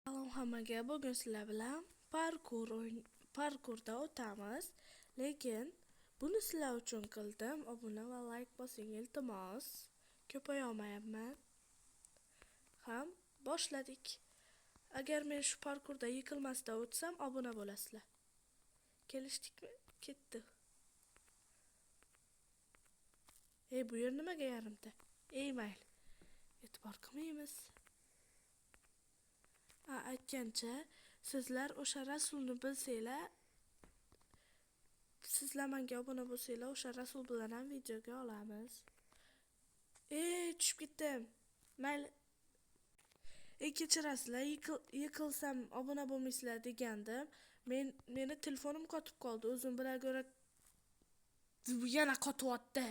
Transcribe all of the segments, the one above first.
Salom hammaga, bugun sizlar bilan parkurda o'tamiz. Lekin buni sizlar uchun qildim. Obuna va like bosing iltimos. Ko'paya olmayapman. Ham boshladik. Agar men shu parkurda yiqilmasdan o'tsam, obuna bo'lasizlar. Kelishdikmi? Ketdi. Bu yer nimaga yarimta? Mayli. E'tibor qilmaymiz. Aytgancha, sizlar o'sha rasulni bilsanglar, sizlar menga obuna bo'lsanglar, o'sha rasul bilan ham videoga olamiz. Tushib ketdim. Mayli. Kechirasizlar, yiqilsam obuna bo'lmaysizlar degandim. Meni telefonim qotib qoldi. O'zim bilan ko'ra yana qotyapti.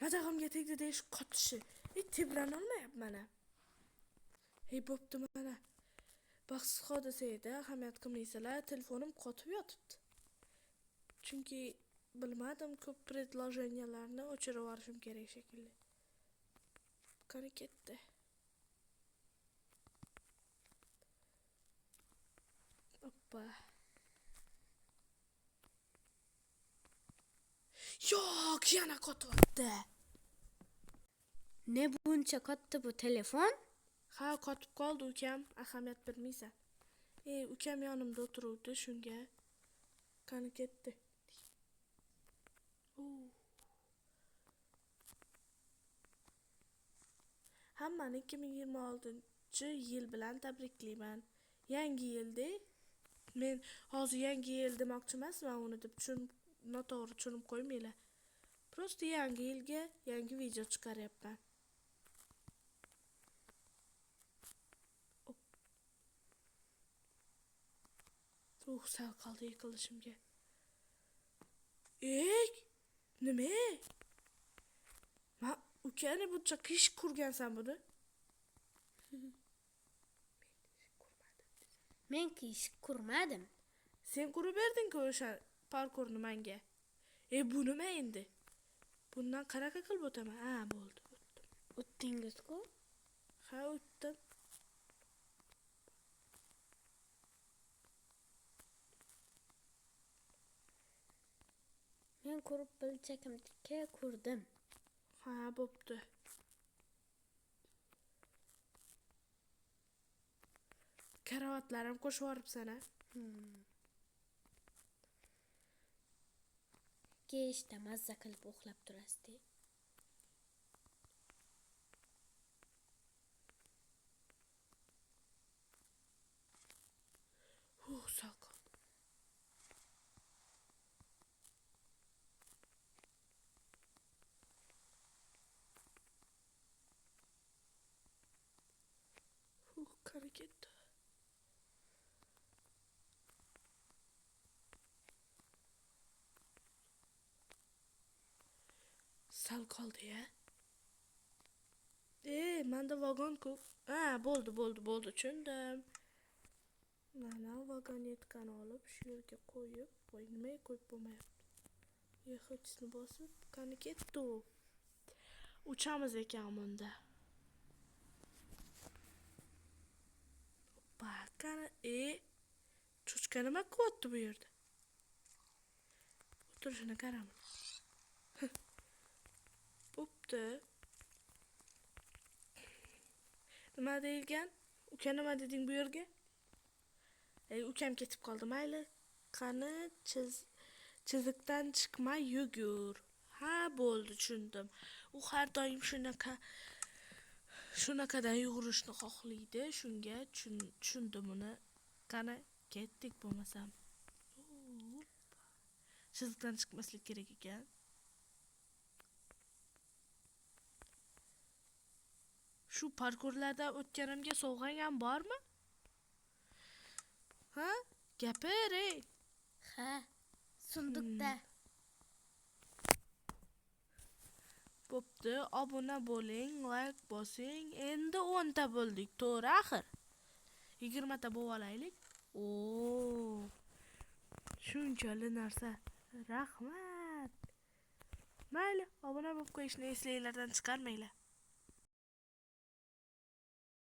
Madag'imga tegdi deyish qotishi. Tebrana olmayapman. Bo'pti mana. Baxtsiz hodisa edi, ahamiyat qilmaysizlar, telefonim qotib yotibdi. Chunki bilmadim, ko'p предложениyalarni o'chirib yuborishim kerak shekilli. Qani ketdi. Oppa. Yo'q, yana qotyapti. Ne buncha katta bu telefon? Ha, qotib qoldi ukam, ahamiyat bermaysan. Ukam yonimda o'tiruvdi, shunga. Qani ketdi. Hammani 2026-yil bilan tabriklayman. Yangi yilda men hozir yangi yil demoqchi emasman, uni deb noto'g'ri tushunib qo'ymanglar. Prosta yangi yilga yangi video chiqaryapman. Sal qoldi yiqilishimga. Nima? Ukani buncha qiyshiq ko'rgansan buni? Men qiyshiq ko'rmadim. Sen ko'rib berding-ku o'sha parkurni menga. Bu nima endi? Bundan qanaqa qilib o'taman? Bo'ldi, o'tdim. O'tdingiz-ku? Ha, o'tdim. Men ko'rib bilchakimga ko'rdim. Ha, bo'pti. Karavotlarim qo'shib yuboribsan-a? Kechda mazza qilib uxlab turasiz. Sal qoldi. Qani ketdi. Sal qoldi-ya. Menda vagon-ku. Bo'ldi, tushundim. Mana vagonetkani olib shu yerga qo'yib, nimaga qo'yib bo'lmayapti. Hechni bosib, qani ketdi u. Uchamiz ekan bunda. Qani, cho'chqa nima qilyapti bu yerda? O'tirishini qaraman. Bo'pti. Nima deyilgan? Uka nima deding bu yerga? Ukam ketib qoldi, mayli. Qani chiziqdan chiqmay yugur. Ha, bo'ldi, tushundim. U har doim shunaqadan yugurishni xohlaydi, shunga tushundim uni. Qani ketdik bo'lmasam. Chiziqdan chiqmaslik kerak ekan. Shu parkurlarda o'tganimga sovg'ang ham bormi? Ha? Gapir, Ha, sunduqda. Bo'pti, obuna bo'ling, like bosing. Endi 10 ta bo'ldik, to'g'ri axir. 20 ta bo'lib olaylik. Shunchali narsa. Rahmat. Mayli, obuna bo'lib qo'yishni eslanglardan chiqarmanglar.